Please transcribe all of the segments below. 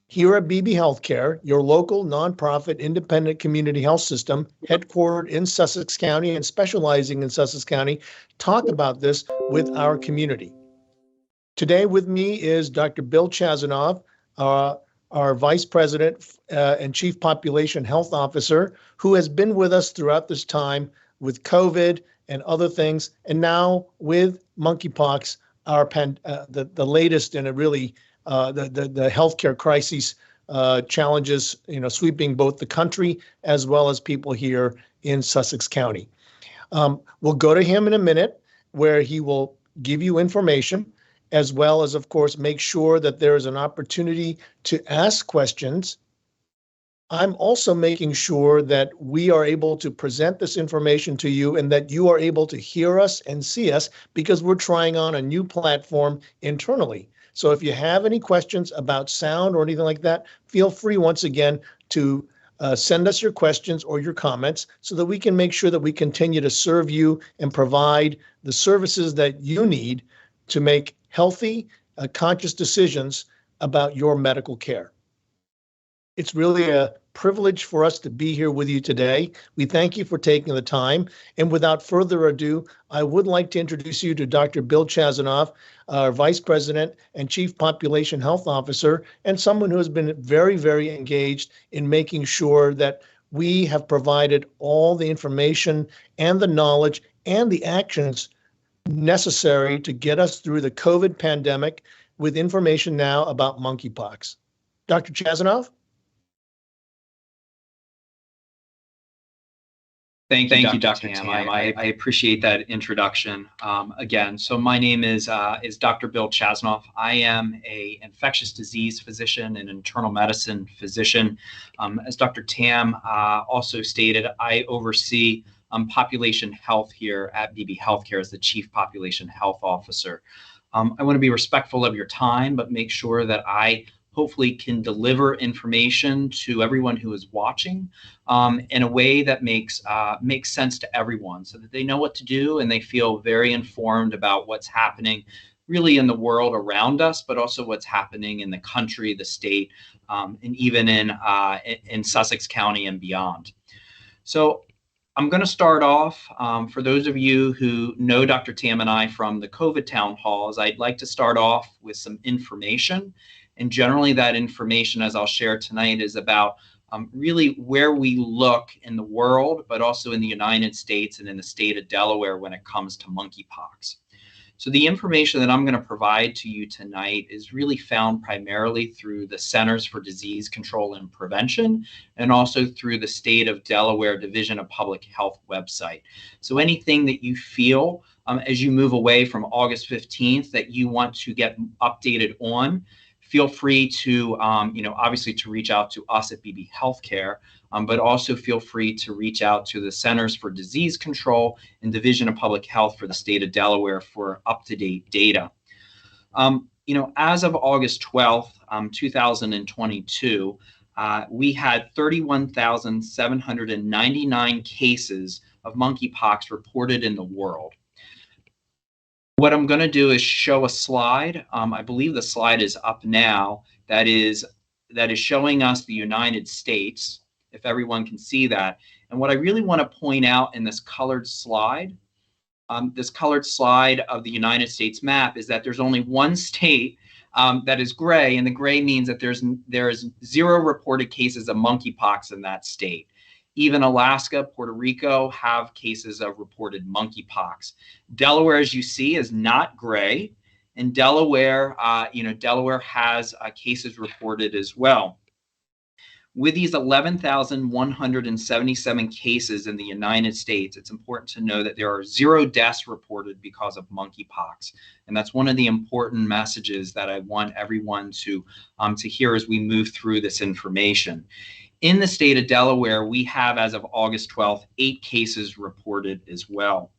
here at Beebe Healthcare, your local nonprofit independent community health system, headquartered in Sussex County and specializing in Sussex County, talk about this with our community. Today with me is Dr. Bill Chasanov, our Vice President and Chief Population Health Officer, who has been with us throughout this time with COVID and other things, and now with monkeypox, the latest in a really the healthcare crises challenges, sweeping both the country as well as people here in Sussex County. We'll go to him in a minute, where he will give you information, as well as, of course, make sure that there is an opportunity to ask questions. I'm also making sure that we are able to present this information to you and that you are able to hear us and see us, because we're trying on a new platform internally. So if you have any questions about sound or anything like that, feel free once again to send us your questions or your comments so that we can make sure that we continue to serve you and provide the services that you need to make healthy, conscious decisions about your medical care. It's really a privilege for us to be here with you today. We thank you for taking the time. And without further ado, I would like to introduce you to Dr. Bill Chasanov, our Vice President and Chief Population Health Officer, and someone who has been very, very engaged in making sure that we have provided all the information and the knowledge and the actions necessary to get us through the COVID pandemic, with information now about monkeypox. Dr. Chasanov? Thank you, Dr. Tam. I appreciate that introduction. Again, so my name is Dr. Bill Chasanov. I am an infectious disease physician and internal medicine physician. As Dr. Tam also stated, I oversee population health here at Beebe Healthcare as the Chief Population Health Officer. I want to be respectful of your time, but make sure that I hopefully can deliver information to everyone who is watching in a way that makes sense to everyone, so that they know what to do and they feel very informed about what's happening really in the world around us, but also what's happening in the country, the state, and even in Sussex County and beyond. So I'm going to start off, for those of you who know Dr. Tam and I from the COVID town halls, I'd like to start off with some information. And generally that information, as I'll share tonight, is about really where we look in the world, but also in the United States and in the state of Delaware when it comes to monkeypox. So the information that I'm going to provide to you tonight is really found primarily through the Centers for Disease Control and Prevention, and also through the State of Delaware Division of Public Health website. So anything that you feel as you move away from August 15th that you want to get updated on, feel free to, obviously to reach out to us at Beebe Healthcare, but also feel free to reach out to the Centers for Disease Control and Division of Public Health for the state of Delaware for up-to-date data. As of August 12th, 2022, we had 31,799 cases of monkeypox reported in the world. What I'm going to do is show a slide. I believe the slide is up now. That is showing us the United States, if everyone can see that. And what I really want to point out in this colored slide of the United States map, is that there's only one state that is gray, and the gray means that there is 0 reported cases of monkeypox in that state. Even Alaska, Puerto Rico have cases of reported monkeypox. Delaware, as you see, is not gray, and Delaware, Delaware has cases reported as well. With these 11,177 cases in the United States, it's important to know that there are 0 deaths reported because of monkeypox, and that's one of the important messages that I want everyone to hear as we move through this information. In the state of Delaware, we have, as of August 12th, 8 cases reported as well.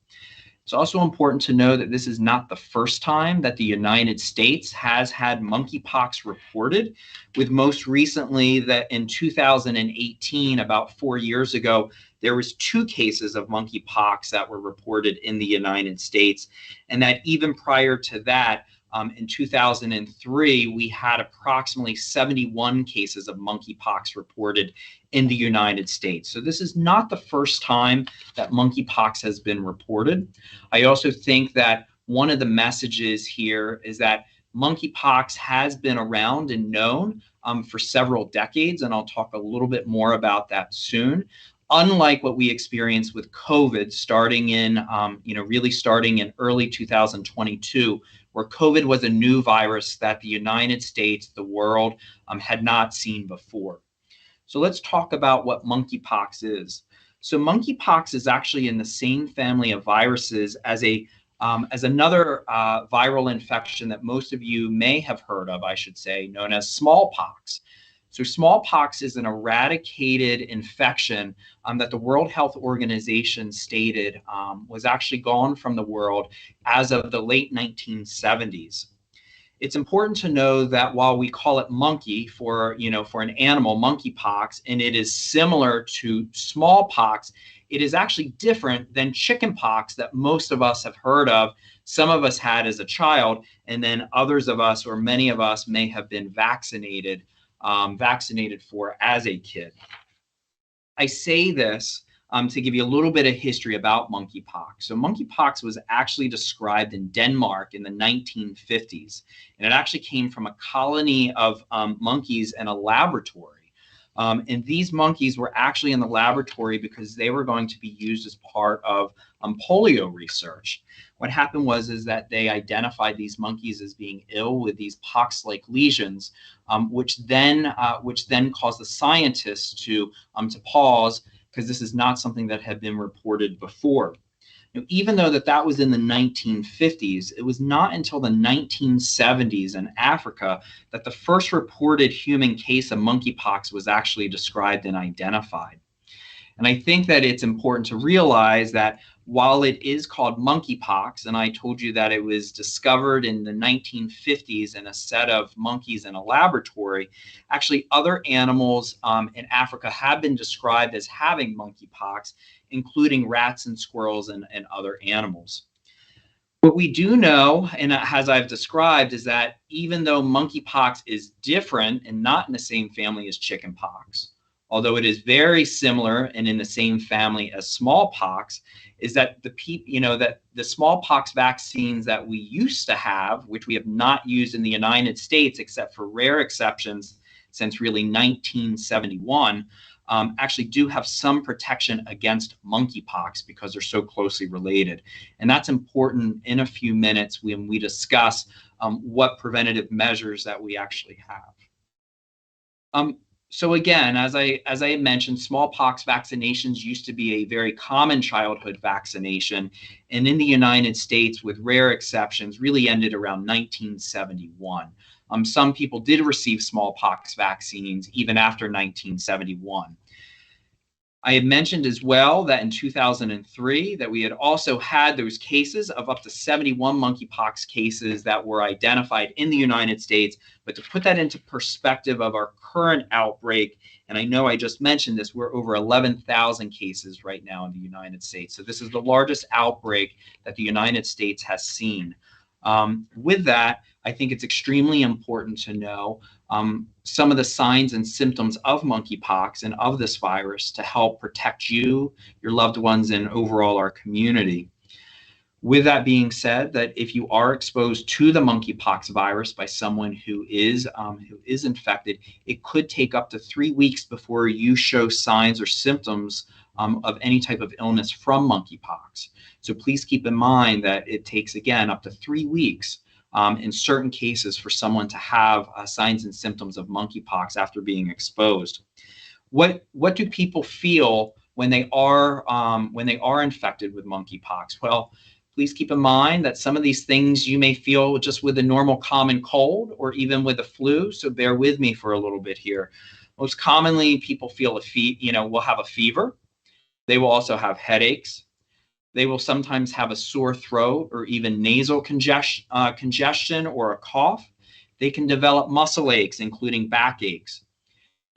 It's also important to know that this is not the first time that the United States has had monkeypox reported, with most recently that in 2018, about 4 years ago, there was 2 cases of monkeypox that were reported in the United States, and that even prior to that, In 2003, we had approximately 71 cases of monkeypox reported in the United States. So this is not the first time that monkeypox has been reported. I also think that one of the messages here is that monkeypox has been around and known for several decades, and I'll talk a little bit more about that soon. Unlike what we experienced with COVID starting in, really starting in early 2022, where COVID was a new virus that the United States, the world, had not seen before. So let's talk about what monkeypox is. So monkeypox is actually in the same family of viruses as another viral infection that most of you may have heard of, I should say, known as smallpox. So smallpox is an eradicated infection that the World Health Organization stated was actually gone from the world as of the late 1970s. It's important to know that while we call it monkey for an animal, monkeypox, and it is similar to smallpox, it is actually different than chickenpox that most of us have heard of. Some of us had as a child, and then others of us, or many of us, may have been vaccinated for as a kid. I say this to give you a little bit of history about monkeypox. So monkeypox was actually described in Denmark in the 1950s, and it actually came from a colony of monkeys in a laboratory. And these monkeys were actually in the laboratory because they were going to be used as part of polio research. What happened was that they identified these monkeys as being ill with these pox-like lesions, which then caused the scientists to pause, because this is not something that had been reported before. Now, even though that was in the 1950s, it was not until the 1970s in Africa that the first reported human case of monkeypox was actually described and identified. And I think that it's important to realize that while it is called monkeypox, and I told you that it was discovered in the 1950s in a set of monkeys in a laboratory, actually other animals in Africa have been described as having monkeypox, including rats and squirrels and other animals. What we do know, and as I've described, is that even though monkeypox is different and not in the same family as chickenpox, although it is very similar and in the same family as smallpox, is that the smallpox vaccines that we used to have, which we have not used in the United States except for rare exceptions since really 1971, actually do have some protection against monkeypox because they're so closely related. And that's important in a few minutes when we discuss what preventative measures that we actually have. So again, as I mentioned, smallpox vaccinations used to be a very common childhood vaccination, and in the United States, with rare exceptions, really ended around 1971. Some people did receive smallpox vaccines even after 1971. I had mentioned as well that in 2003 that we had also had those cases of up to 71 monkeypox cases that were identified in the United States. But to put that into perspective of our current outbreak, and I know I just mentioned this, we're over 11,000 cases right now in the United States. So this is the largest outbreak that the United States has seen. With that, I think it's extremely important to know some of the signs and symptoms of monkeypox and of this virus to help protect you, your loved ones, and overall our community. With that being said, that if you are exposed to the monkeypox virus by someone who is infected, it could take up to 3 weeks before you show signs or symptoms of any type of illness from monkeypox. So please keep in mind that it takes, again, up to 3 weeks in certain cases for someone to have signs and symptoms of monkeypox after being exposed. What do people feel when they are infected with monkeypox? Well, please keep in mind that some of these things you may feel just with a normal common cold or even with a flu. So bear with me for a little bit here. Most commonly, people feel will have a fever. They will also have headaches. They will sometimes have a sore throat or even nasal congestion or a cough. They can develop muscle aches, including backaches.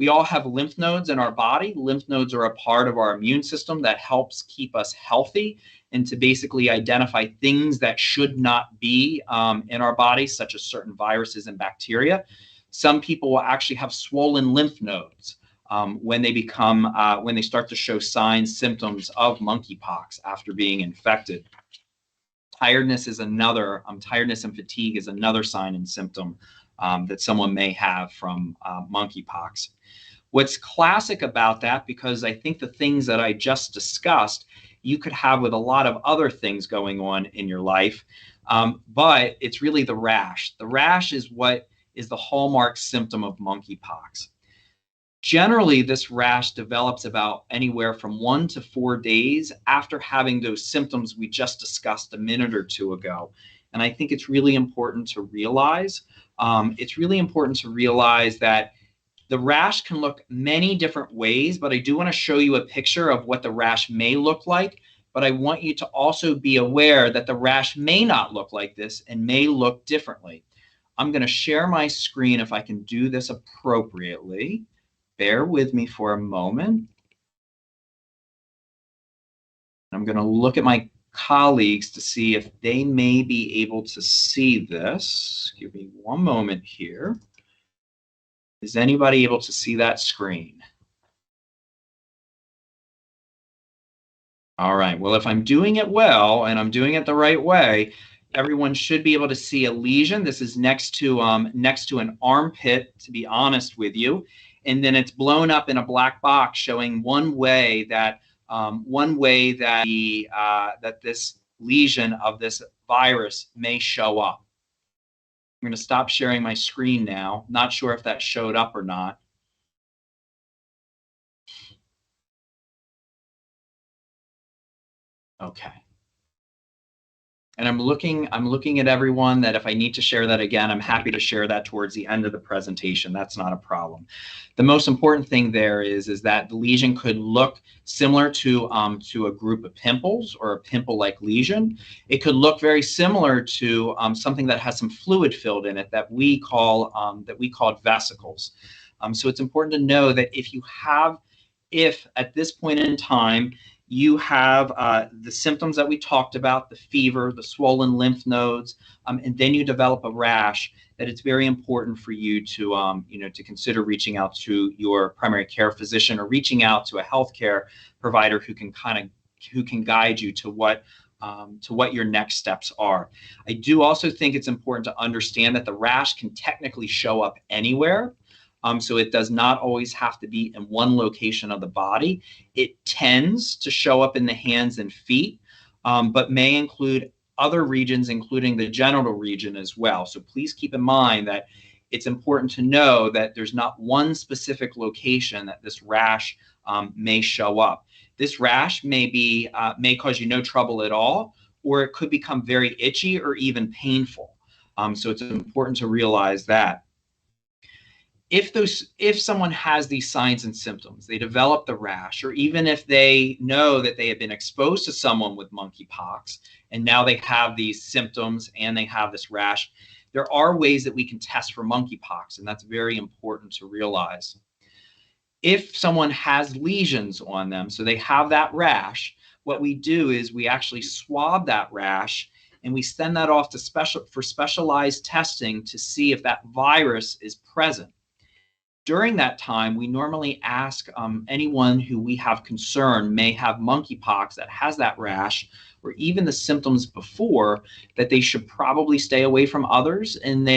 We all have lymph nodes in our body. Lymph nodes are a part of our immune system that helps keep us healthy and to basically identify things that should not be in our body, such as certain viruses and bacteria. Some people will actually have swollen lymph nodes when they start to show signs, symptoms of monkeypox after being infected. Tiredness and fatigue is another sign and symptom that someone may have from monkeypox. What's classic about that, because I think the things that I just discussed, you could have with a lot of other things going on in your life, but it's really the rash. The rash is what is the hallmark symptom of monkeypox. Generally, this rash develops about anywhere from 1 to 4 days after having those symptoms we just discussed a minute or two ago. And I think it's really important to realize, that the rash can look many different ways, but I do want to show you a picture of what the rash may look like. But I want you to also be aware that the rash may not look like this and may look differently. I'm going to share my screen if I can do this appropriately. Bear with me for a moment. I'm going to look at my colleagues to see if they may be able to see this. Give me one moment here. Is anybody able to see that screen? All right, well, if I'm doing it well and I'm doing it the right way, everyone should be able to see a lesion. This is next to an armpit, to be honest with you. And then it's blown up in a black box showing one way that this lesion of this virus may show up. I'm going to stop sharing my screen now. Not sure if that showed up or not. Okay. And I'm looking at everyone that if I need to share that again, I'm happy to share that towards the end of the presentation. That's not a problem. The most important thing there is that the lesion could look similar to a group of pimples or a pimple-like lesion. It could look very similar to something that has some fluid filled in it that we call vesicles. So it's important to know that if at this point in time you have the symptoms that we talked about, the fever, the swollen lymph nodes, and then you develop a rash, that it's very important for you to, to consider reaching out to your primary care physician or reaching out to a healthcare provider who can guide you to what your next steps are. I do also think it's important to understand that the rash can technically show up anywhere. So it does not always have to be in one location of the body. It tends to show up in the hands and feet, but may include other regions, including the genital region as well. So please keep in mind that it's important to know that there's not one specific location that this rash may show up. This rash may cause you no trouble at all, or it could become very itchy or even painful. So it's important to realize that. If someone has these signs and symptoms, they develop the rash, or even if they know that they have been exposed to someone with monkeypox and now they have these symptoms and they have this rash, there are ways that we can test for monkeypox, and that's very important to realize. If someone has lesions on them, so they have that rash, what we do is we actually swab that rash and we send that off to specialized testing to see if that virus is present. During that time, we normally ask anyone who we have concern may have monkeypox that has that rash, or even the symptoms before, that they should probably stay away from others, and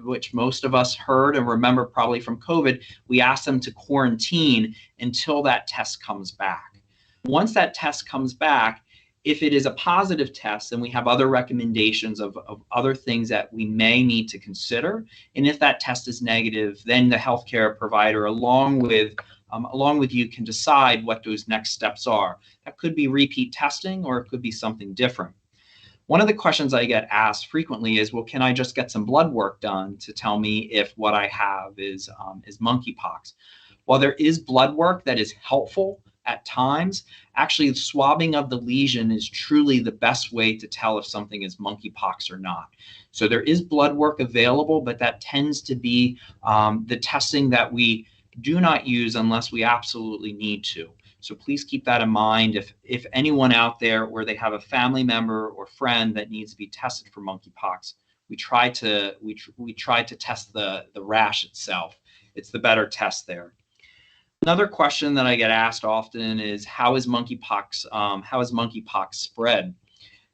which most of us heard and remember probably from COVID, we ask them to quarantine until that test comes back. Once that test comes back, if it is a positive test, then we have other recommendations of other things that we may need to consider. And if that test is negative, then the healthcare provider, along with you, can decide what those next steps are. That could be repeat testing, or it could be something different. One of the questions I get asked frequently is, well, can I just get some blood work done to tell me if what I have is monkeypox? While there is blood work that is helpful at times, actually the swabbing of the lesion is truly the best way to tell if something is monkeypox or not. So there is blood work available, but that tends to be the testing that we do not use unless we absolutely need to. So please keep that in mind. If anyone out there where they have a family member or friend that needs to be tested for monkeypox, we try to test the rash itself. It's the better test there. Another question that I get asked often is how is monkeypox spread?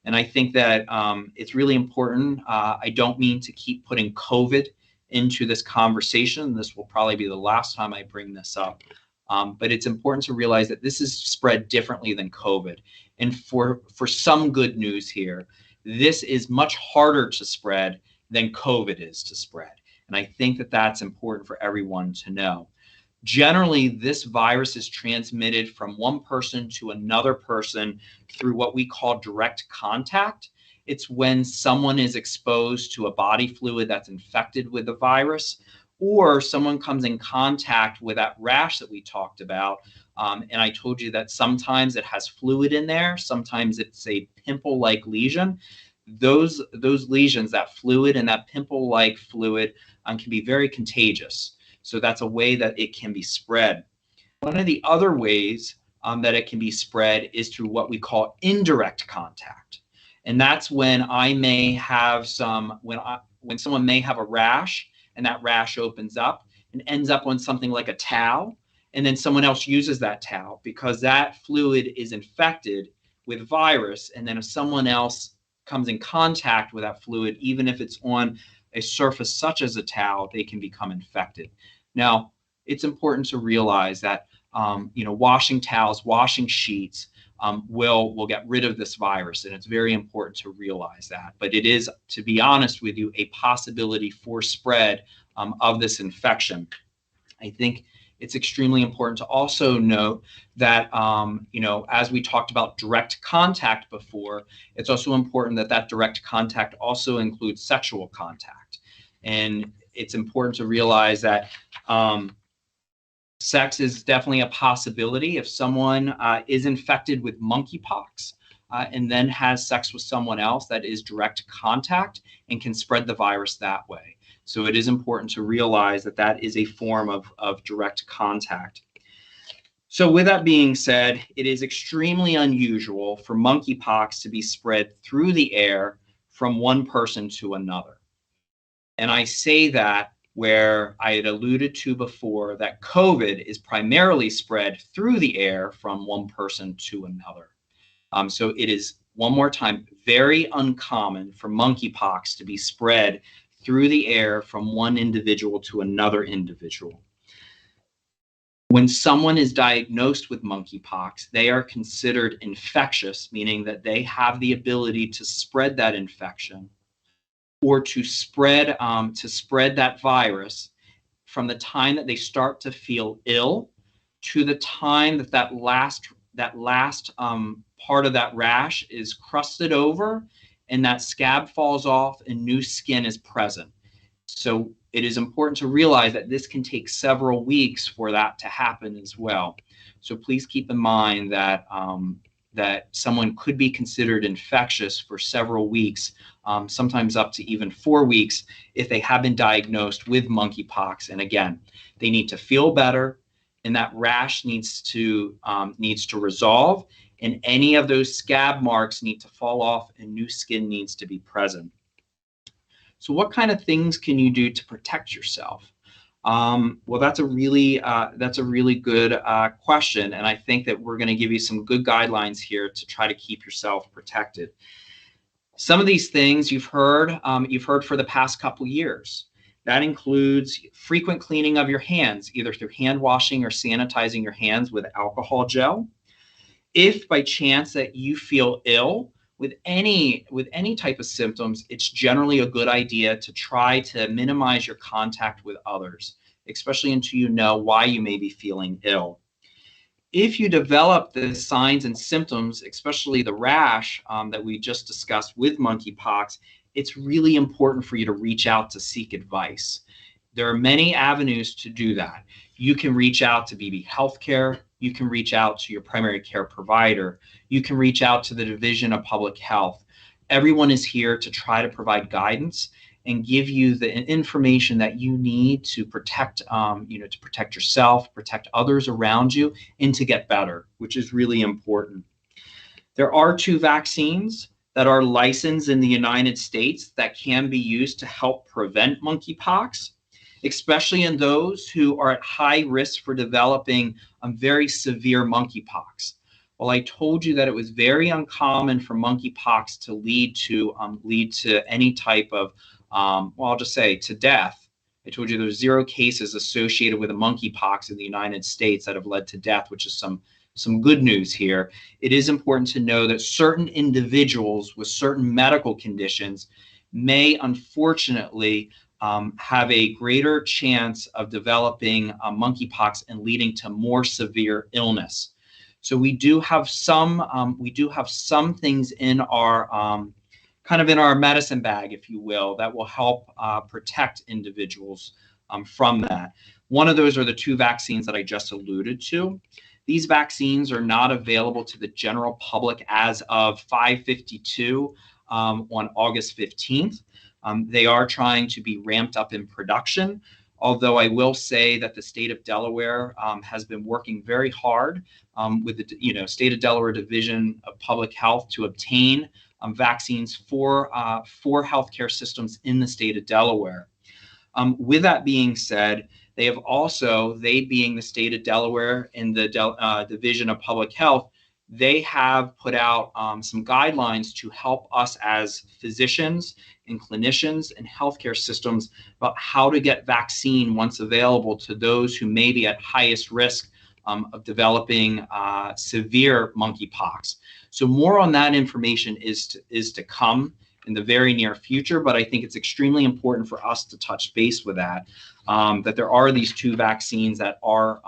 And I think that it's really important. I don't mean to keep putting COVID into this conversation. This will probably be the last time I bring this up. But it's important to realize that this is spread differently than COVID. And for some good news here, this is much harder to spread than COVID is to spread. And I think that that's important for everyone to know. Generally, this virus is transmitted from one person to another person through what we call direct contact. It's when someone is exposed to a body fluid that's infected with the virus, or someone comes in contact with that rash that we talked about. And I told you that sometimes it has fluid in there, sometimes it's a pimple-like lesion. Those lesions, that fluid and that pimple-like fluid can be very contagious. So that's a way that it can be spread. One of the other ways that it can be spread is through what we call indirect contact. And that's when I may have when someone may have a rash, and that rash opens up and ends up on something like a towel, and then someone else uses that towel because that fluid is infected with virus. And then if someone else comes in contact with that fluid, even if it's on a surface such as a towel, they can become infected. Now, it's important to realize that washing towels, washing sheets will get rid of this virus, and it's very important to realize that. But it is, to be honest with you, a possibility for spread of this infection. I think it's extremely important to also note that, as we talked about direct contact before, it's also important that that direct contact also includes sexual contact. And it's important to realize that sex is definitely a possibility. If someone is infected with monkeypox and then has sex with someone else, that is direct contact and can spread the virus that way. So it is important to realize that that is a form of direct contact. So with that being said, it is extremely unusual for monkeypox to be spread through the air from one person to another. And I say that where I had alluded to before that COVID is primarily spread through the air from one person to another. So it is, one more time, very uncommon for monkeypox to be spread through the air from one individual to another individual. When someone is diagnosed with monkeypox, they are considered infectious, meaning that they have the ability to spread that infection or to spread that virus from the time that they start to feel ill to the time that last part of that rash is crusted over and that scab falls off and new skin is present. So it is important to realize that this can take several weeks for that to happen as well. So please keep in mind that that someone could be considered infectious for several weeks, sometimes up to even 4 weeks if they have been diagnosed with monkeypox. And again, they need to feel better, and that rash needs to resolve, and any of those scab marks need to fall off and new skin needs to be present. So what kind of things can you do to protect yourself? Well, that's a really good question, and I think that we're going to give you some good guidelines here to try to keep yourself protected. Some of these things you've heard for the past couple years. That includes frequent cleaning of your hands, either through hand washing or sanitizing your hands with alcohol gel. If by chance that you feel ill with any type of symptoms, it's generally a good idea to try to minimize your contact with others, especially until you know why you may be feeling ill. If you develop the signs and symptoms, especially the rash that we just discussed with monkeypox, it's really important for you to reach out to seek advice. There are many avenues to do that. You can reach out to Beebe Healthcare. You can reach out to your primary care provider. You can reach out to the Division of Public Health. Everyone is here to try to provide guidance and give you the information that you need to protect, to protect yourself, protect others around you, and to get better, which is really important. There are 2 vaccines that are licensed in the United States that can be used to help prevent monkeypox, especially in those who are at high risk for developing very severe monkeypox. Well, I told you that it was very uncommon for monkeypox to lead to any type of, I'll just say to death. I told you there's 0 cases associated with a monkeypox in the United States that have led to death, which is some good news here. It is important to know that certain individuals with certain medical conditions may unfortunately have a greater chance of developing monkeypox and leading to more severe illness. So we do have some things in our kind of in our medicine bag, if you will, that will help protect individuals from that. One of those are the 2 vaccines that I just alluded to. These vaccines are not available to the general public as of 5/52 on August 15th. They are trying to be ramped up in production, although I will say that the state of Delaware has been working very hard with the state of Delaware Division of Public Health to obtain vaccines for healthcare systems in the state of Delaware. With that being said, they have also, they being the state of Delaware and the Division of Public Health, they have put out some guidelines to help us as physicians and clinicians and healthcare systems about how to get vaccine once available to those who may be at highest risk of developing severe monkeypox. So more on that information is to come in the very near future, but I think it's extremely important for us to touch base with that there are these 2 vaccines that are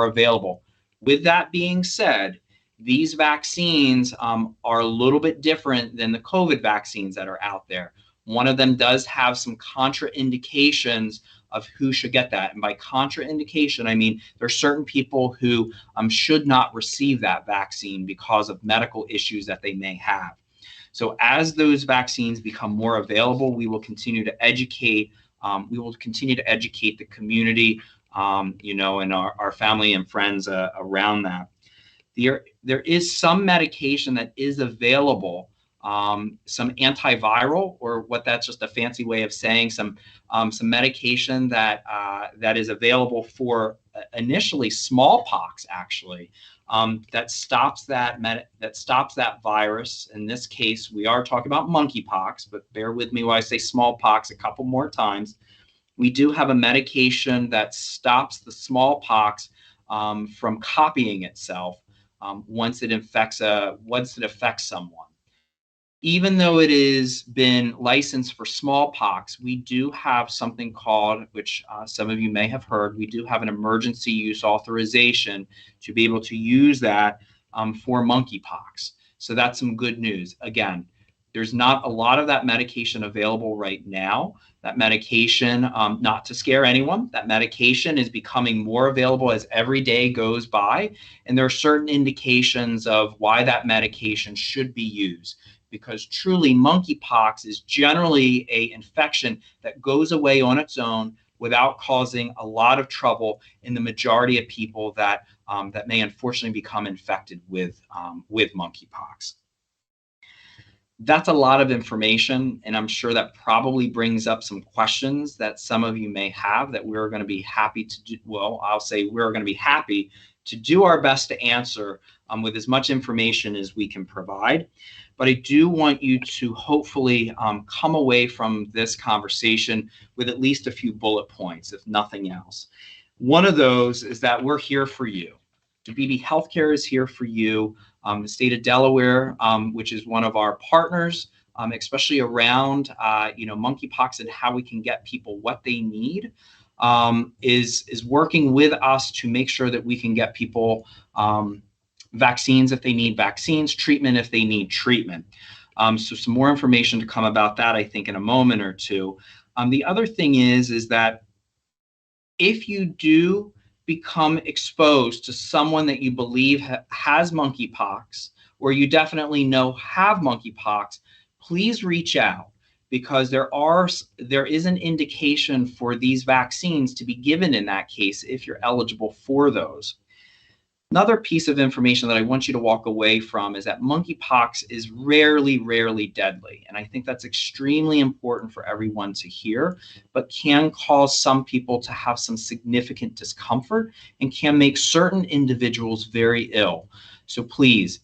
available. With that being said, these vaccines are a little bit different than the COVID vaccines that are out there. One of them does have some contraindications of who should get that. And by contraindication, I mean there are certain people who should not receive that vaccine because of medical issues that they may have. So as those vaccines become more available, we will continue to educate. We will continue to educate the community, and our family and friends around that. There is some medication that is available, some antiviral, or what that's just a fancy way of saying some medication that is available for initially smallpox, actually, that stops that virus. In this case, we are talking about monkeypox, but bear with me while I say smallpox a couple more times. We do have a medication that stops the smallpox from copying itself once it affects someone. Even though it has been licensed for smallpox, we do have something called, which some of you may have heard, we do have an emergency use authorization to be able to use that for monkeypox. So that's some good news. Again, there's not a lot of that medication available right now. That medication, not to scare anyone, that medication is becoming more available as every day goes by. And there are certain indications of why that medication should be used. Because truly monkeypox is generally an infection that goes away on its own without causing a lot of trouble in the majority of people that may unfortunately become infected with monkeypox. That's a lot of information, and I'm sure that probably brings up some questions that some of you may have that we're going to be happy to do. Well, I'll say we're going to be happy to do our best to answer with as much information as we can provide. But I do want you to hopefully come away from this conversation with at least a few bullet points, if nothing else. One of those is that we're here for you. Beebe Healthcare is here for you. The state of Delaware, which is one of our partners, especially around monkeypox and how we can get people what they need, is working with us to make sure that we can get people vaccines if they need vaccines, treatment if they need treatment. So some more information to come about that, I think, in a moment or two. The other thing is that if you do become exposed to someone that you believe has monkeypox, or you definitely know have monkeypox, please reach out. because there is an indication for these vaccines to be given in that case if you're eligible for those. Another piece of information that I want you to walk away from is that monkeypox is rarely deadly. And I think that's extremely important for everyone to hear, but can cause some people to have some significant discomfort and can make certain individuals very ill. So please,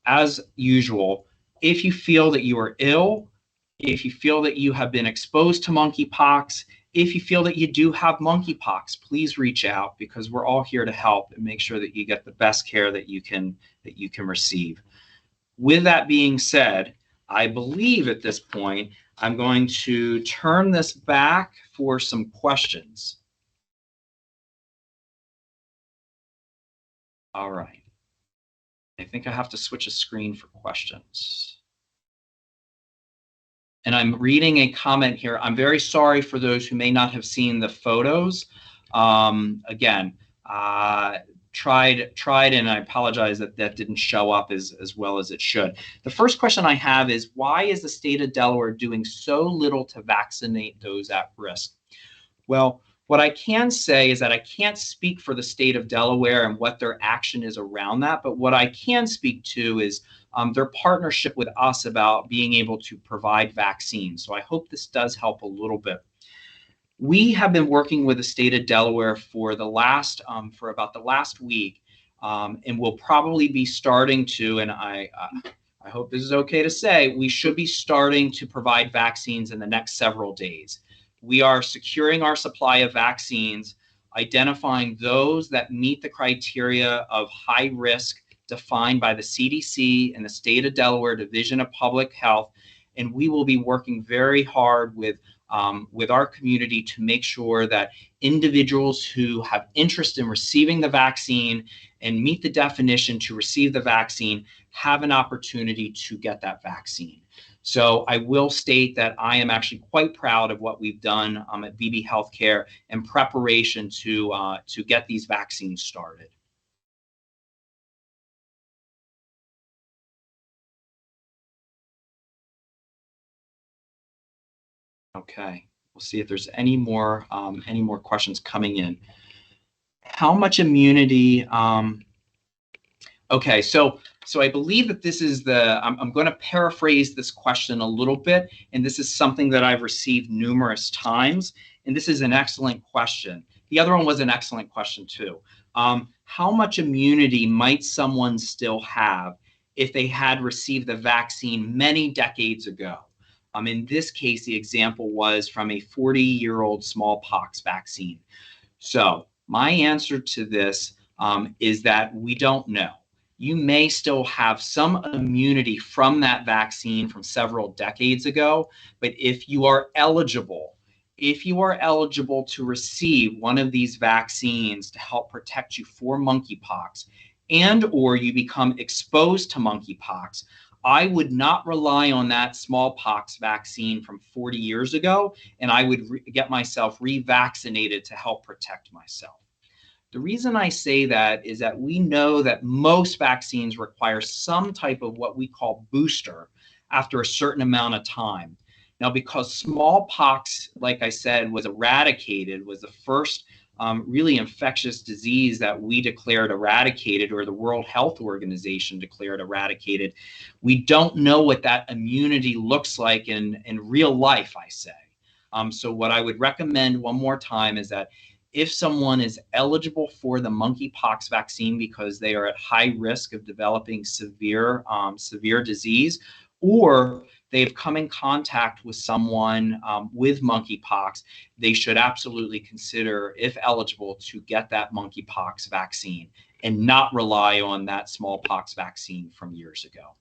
as usual, if you feel that you are ill, if you feel that you have been exposed to monkeypox, if you feel that you do have monkeypox, please reach out, because we're all here to help and make sure that you get the best care that you can receive. With that being said, I believe at this point, I'm going to turn this back for some questions. All right. I think I have to switch a screen for questions. And I'm reading a comment here. I'm very sorry for those who may not have seen the photos. Again, tried, and I apologize that that didn't show up as well as it should. The first question I have is, why is the state of Delaware doing so little to vaccinate those at risk? Well, what I can say is that I can't speak for the state of Delaware and what their action is around that, but what I can speak to is their partnership with us about being able to provide vaccines. So I hope this does help a little bit. We have been working with the state of Delaware for the last, for about the last week, and we'll probably be starting to, and I hope this is okay to say, we should be starting to provide vaccines in the next several days. We are securing our supply of vaccines, identifying those that meet the criteria of high risk defined by the CDC and the state of Delaware Division of Public Health, and we will be working very hard with our community to make sure that individuals who have interest in receiving the vaccine and meet the definition to receive the vaccine have an opportunity to get that vaccine. So I will state that I am actually quite proud of what we've done at Beebe Healthcare in preparation to get these vaccines started. Okay, we'll see if there's any more questions coming in. How much immunity? Okay, so I believe that this is I'm going to paraphrase this question a little bit, and this is something that I've received numerous times, and this is an excellent question. The other one was an excellent question too. How much immunity might someone still have if they had received the vaccine many decades ago? In this case, the example was from a 40-year-old smallpox vaccine. So my answer to this is that we don't know. You may still have some immunity from that vaccine from several decades ago, but if you are eligible to receive one of these vaccines to help protect you for monkeypox, and or you become exposed to monkeypox, I would not rely on that smallpox vaccine from 40 years ago, and I would get myself revaccinated to help protect myself. The reason I say that is that we know that most vaccines require some type of what we call booster after a certain amount of time. Now, because smallpox, like I said, was eradicated, was the first really infectious disease that we declared eradicated, or the World Health Organization declared eradicated, we don't know what that immunity looks like in real life, I say. So what I would recommend one more time is that if someone is eligible for the monkeypox vaccine because they are at high risk of developing severe disease, or they've come in contact with someone with monkeypox, they should absolutely consider, if eligible, to get that monkeypox vaccine and not rely on that smallpox vaccine from years ago.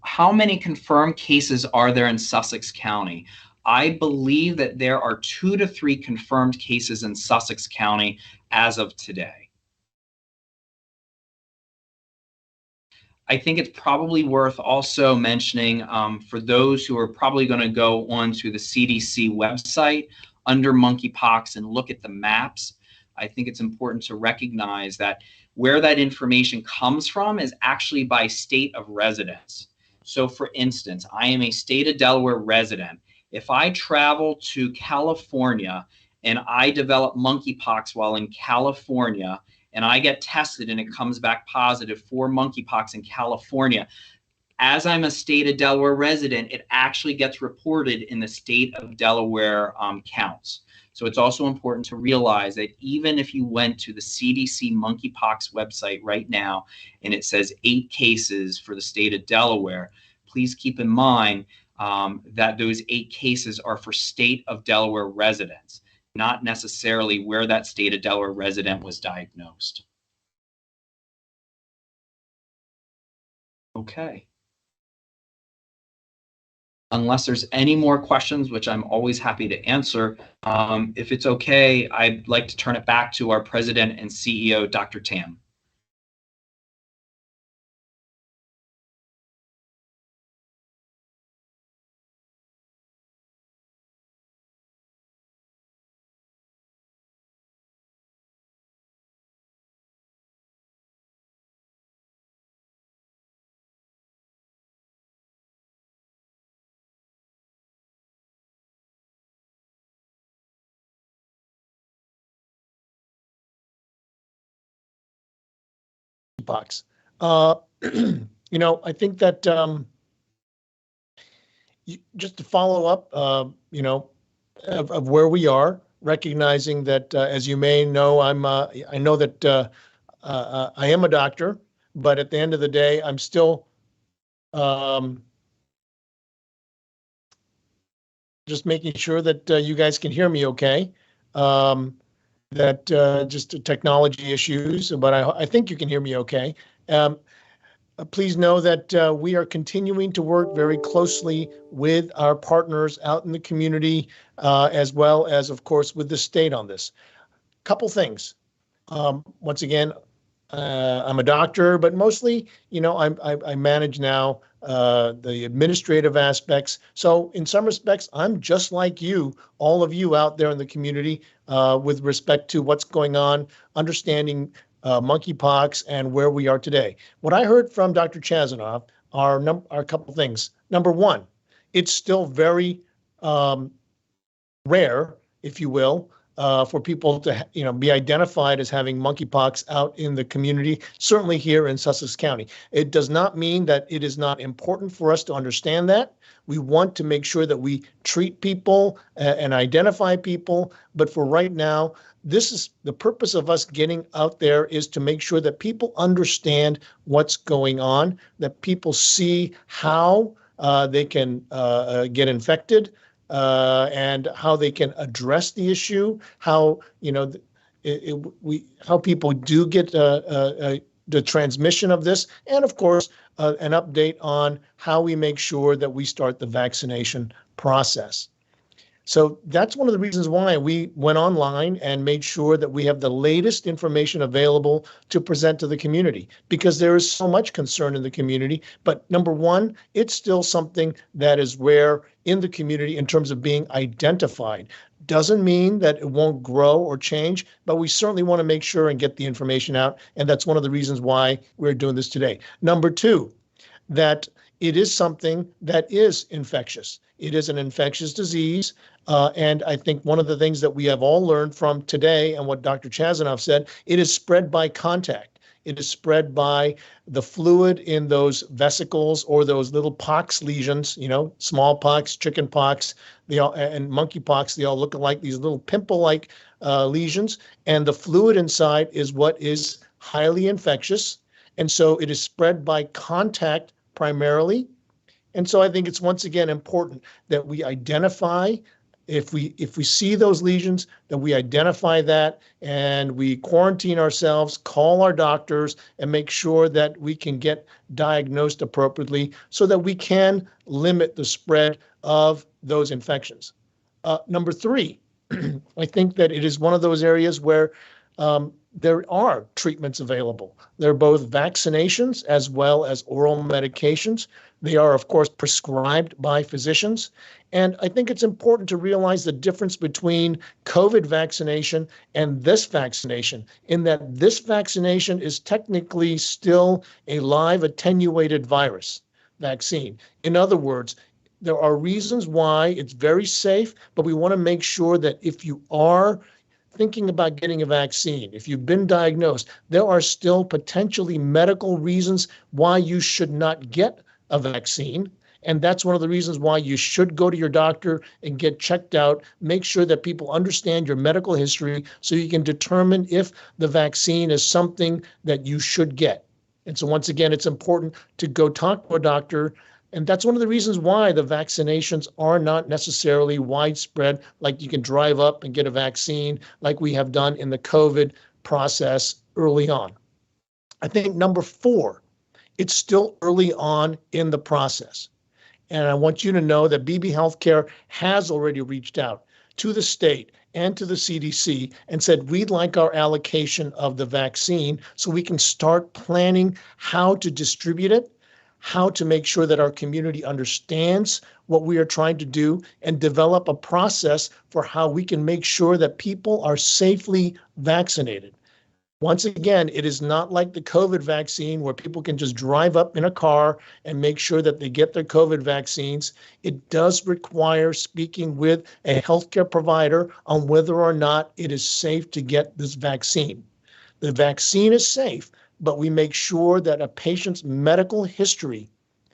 How many confirmed cases are there in Sussex County? I believe that there are 2 to 3 confirmed cases in Sussex County as of today. I think it's probably worth also mentioning for those who are probably going to go onto the CDC website under monkeypox and look at the maps. I think it's important to recognize that Where that information comes from is actually by state of residence. So for instance, I am a state of Delaware resident. If I travel to California and I develop monkeypox while in California and I get tested and it comes back positive for monkeypox in California, as I'm a state of Delaware resident, it actually gets reported in the state of Delaware counts. So it's also important to realize that even if you went to the CDC monkeypox website right now and it says 8 cases for the state of Delaware, please keep in mind that those 8 cases are for state of Delaware residents, not necessarily where that state of Delaware resident was diagnosed. Okay. Unless there's any more questions, which I'm always happy to answer, if it's okay, I'd like to turn it back to our president and CEO, Dr. Tam. Monkeypox. I think that just to follow up, of where we are, recognizing that, as you may know, I know that I am a doctor, but at the end of the day, I'm still just making sure that you guys can hear me okay. That just technology issues, but I think you can hear me okay. Please know that we are continuing to work very closely with our partners out in the community, as well as, of course, with the state on this. Couple things. Once again, I'm a doctor, but mostly, I manage now the administrative aspects. So in some respects, I'm just like you, all of you out there in the community, with respect to what's going on, understanding monkeypox and where we are today. What I heard from Dr. Chasanov are a couple things. Number one, it's still very rare, if you will, for people to be identified as having monkeypox out in the community, certainly here in Sussex County. It does not mean that it is not important for us to understand that. We want to make sure that we treat people and identify people, but for right now, this is the purpose of us getting out there, is to make sure that people understand what's going on, that people see how they can get infected, and how they can address the issue, how how people do get the transmission of this, and of course an update on how we make sure that we start the vaccination process. So that's one of the reasons why we went online and made sure that we have the latest information available to present to the community, because there is so much concern in the community. But number one, it's still something that is rare in the community in terms of being identified. Doesn't mean that it won't grow or change, but we certainly want to make sure and get the information out. And that's one of the reasons why we're doing this today. Number two, that it is something that is infectious. It is an infectious disease. And I think one of the things that we have all learned from today and what Dr. Chasanov said, it is spread by contact. It is spread by the fluid in those vesicles or those little pox lesions, smallpox, chickenpox, and monkeypox. They all look like these little pimple-like lesions. And the fluid inside is what is highly infectious. And so it is spread by contact primarily. And so I think it's once again important that we identify, if we see those lesions, that we identify that and we quarantine ourselves, call our doctors, and make sure that we can get diagnosed appropriately so that we can limit the spread of those infections. Number three, I think that it is one of those areas where there are treatments available. They're both vaccinations as well as oral medications. They are, of course, prescribed by physicians. And I think it's important to realize the difference between COVID vaccination and this vaccination, in that this vaccination is technically still a live attenuated virus vaccine. In other words, there are reasons why it's very safe, but we want to make sure that if you are thinking about getting a vaccine, if you've been diagnosed, there are still potentially medical reasons why you should not get a vaccine. And that's one of the reasons why you should go to your doctor and get checked out. Make sure that people understand your medical history so you can determine if the vaccine is something that you should get. And so once again, it's important to go talk to a doctor. And that's one of the reasons why the vaccinations are not necessarily widespread, like you can drive up and get a vaccine like we have done in the COVID process early on. I think number 4, it's still early on in the process. And I want you to know that Beebe Healthcare has already reached out to the state and to the CDC and said, we'd like our allocation of the vaccine so we can start planning how to distribute it, how to make sure that our community understands what we are trying to do, and develop a process for how we can make sure that people are safely vaccinated. Once again, it is not like the COVID vaccine where people can just drive up in a car and make sure that they get their COVID vaccines. It does require speaking with a healthcare provider on whether or not it is safe to get this vaccine. The vaccine is safe, but we make sure that a patient's medical history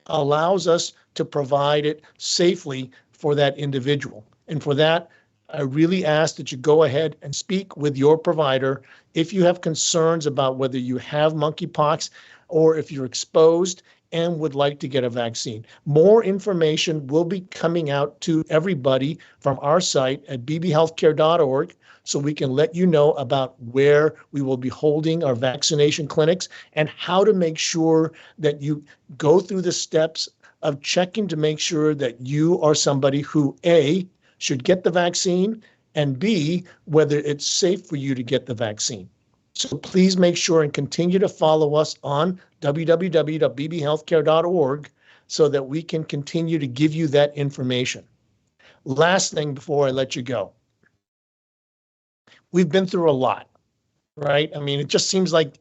allows us to provide it safely for that individual. And for that, I really ask that you go ahead and speak with your provider if you have concerns about whether you have monkeypox or if you're exposed and would like to get a vaccine. More information will be coming out to everybody from our site at bbhealthcare.org, so we can let you know about where we will be holding our vaccination clinics and how to make sure that you go through the steps of checking to make sure that you are somebody who, A, should get the vaccine, and B, whether it's safe for you to get the vaccine. So please make sure and continue to follow us on www.bbhealthcare.org so that we can continue to give you that information. Last thing before I let you go. We've been through a lot, right? I mean, it just seems like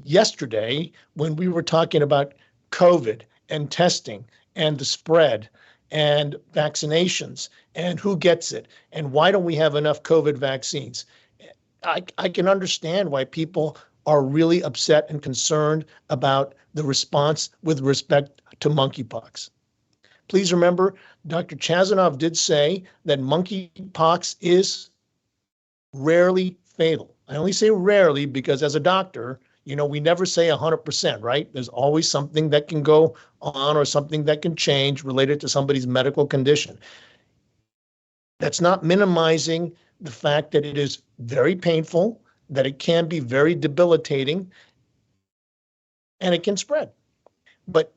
yesterday when we were talking about COVID and testing and the spread and vaccinations and who gets it and why don't we have enough COVID vaccines. I can understand why people are really upset and concerned about the response with respect to monkeypox. Please remember, Dr. Chasanov did say that monkeypox is rarely fatal. I only say rarely because as a doctor, we never say 100%, right? There's always something that can go on or something that can change related to somebody's medical condition. That's not minimizing the fact that it is very painful, that it can be very debilitating, and it can spread. But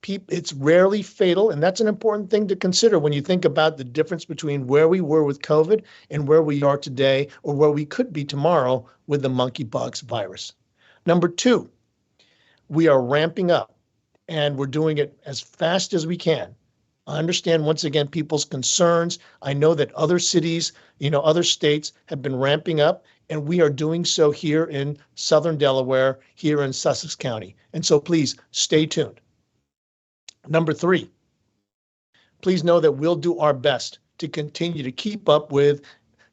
it's rarely fatal, and that's an important thing to consider when you think about the difference between where we were with COVID and where we are today, or where we could be tomorrow with the monkeypox virus. Number 2, we are ramping up, and we're doing it as fast as we can. I understand, once again, people's concerns. I know that other cities, other states have been ramping up, and we are doing so here in Southern Delaware, here in Sussex County. And so please stay tuned. Number 3, please know that we'll do our best to continue to keep up with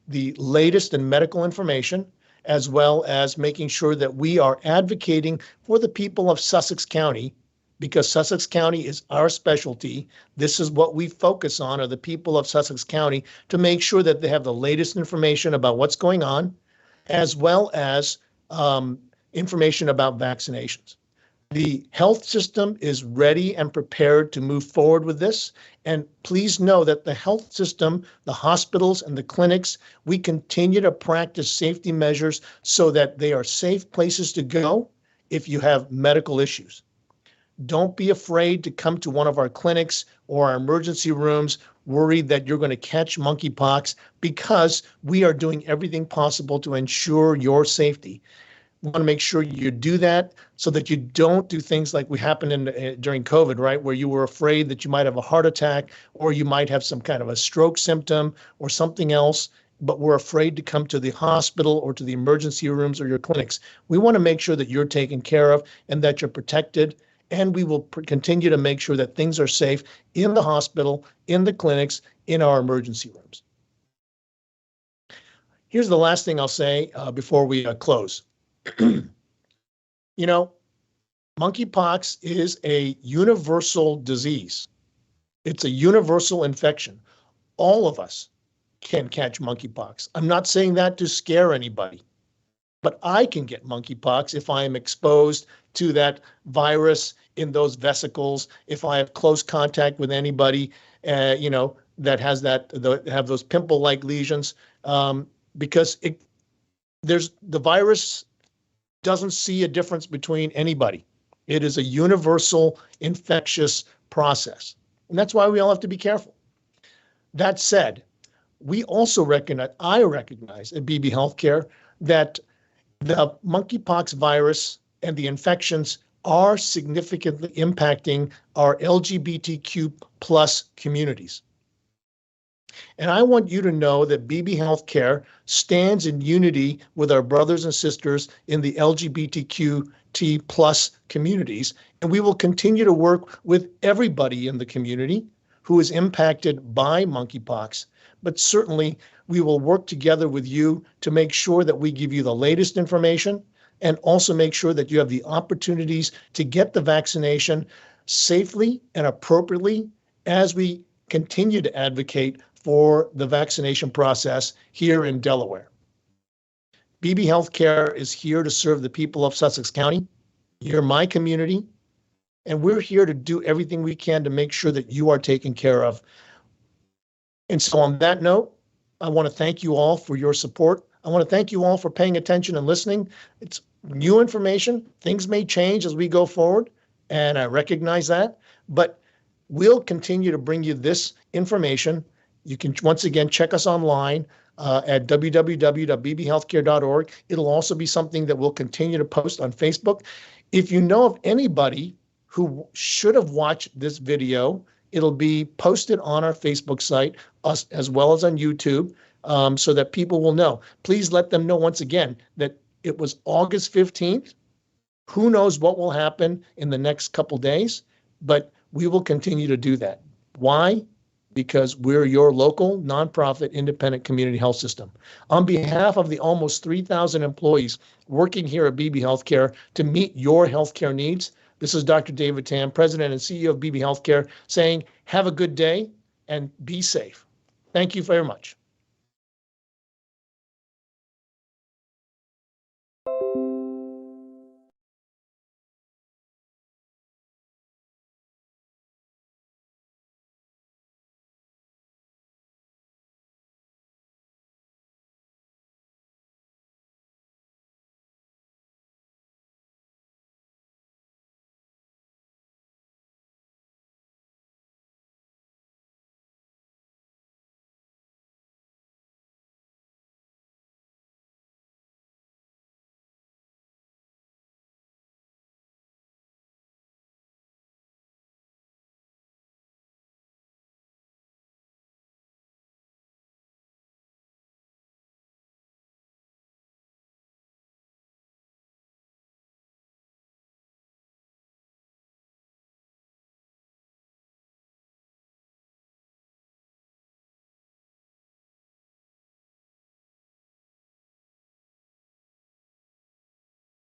the latest in medical information, as well as making sure that we are advocating for the people of Sussex County, because Sussex County is our specialty. This is what we focus on, are the people of Sussex County, to make sure that they have the latest information about what's going on, as well as information about vaccinations. The health system is ready and prepared to move forward with this. And please know that the health system, the hospitals and the clinics, we continue to practice safety measures so that they are safe places to go if you have medical issues. Don't be afraid to come to one of our clinics or our emergency rooms worried that you're going to catch monkeypox, because we are doing everything possible to ensure your safety. We want to make sure you do that so that you don't do things like we happened during COVID, right? Where you were afraid that you might have a heart attack or you might have some kind of a stroke symptom or something else, but we're afraid to come to the hospital or to the emergency rooms or your clinics. We want to make sure that you're taken care of and that you're protected. And we will continue to make sure that things are safe in the hospital, in the clinics, in our emergency rooms. Here's the last thing I'll say before we close. You know, monkeypox is a universal disease. It's a universal infection. All of us can catch monkeypox. I'm not saying that to scare anybody, but I can get monkeypox if I am exposed to that virus in those vesicles, if I have close contact with anybody, that has have those pimple-like lesions, because the virus doesn't see a difference between anybody. It is a universal infectious process, and that's why we all have to be careful. That said, I recognize at Beebe Healthcare that the monkeypox virus and the infections are significantly impacting our LGBTQ plus communities. And I want you to know that Beebe Healthcare stands in unity with our brothers and sisters in the LGBTQT plus communities, and we will continue to work with everybody in the community who is impacted by monkeypox. But certainly, we will work together with you to make sure that we give you the latest information and also make sure that you have the opportunities to get the vaccination safely and appropriately as we continue to advocate for the vaccination process here in Delaware. Beebe Healthcare is here to serve the people of Sussex County. You're my community, and we're here to do everything we can to make sure that you are taken care of. And so on that note, I want to thank you all for your support. I want to thank you all for paying attention and listening. It's new information. Things may change as we go forward, and I recognize that, but we'll continue to bring you this information. You can once again check us online at www.bbhealthcare.org. It'll also be something that we'll continue to post on Facebook. If you know of anybody who should have watched this video, it'll be posted on our Facebook site, us as well as on YouTube, so that people will know. Please let them know once again that it was August 15th. Who knows what will happen in the next couple days, but we will continue to do that. Why? Because we're your local, nonprofit, independent community health system. On behalf of the almost 3,000 employees working here at Beebe Healthcare to meet your healthcare needs, this is Dr. David Tam, President and CEO of Beebe Healthcare, saying have a good day and be safe. Thank you very much.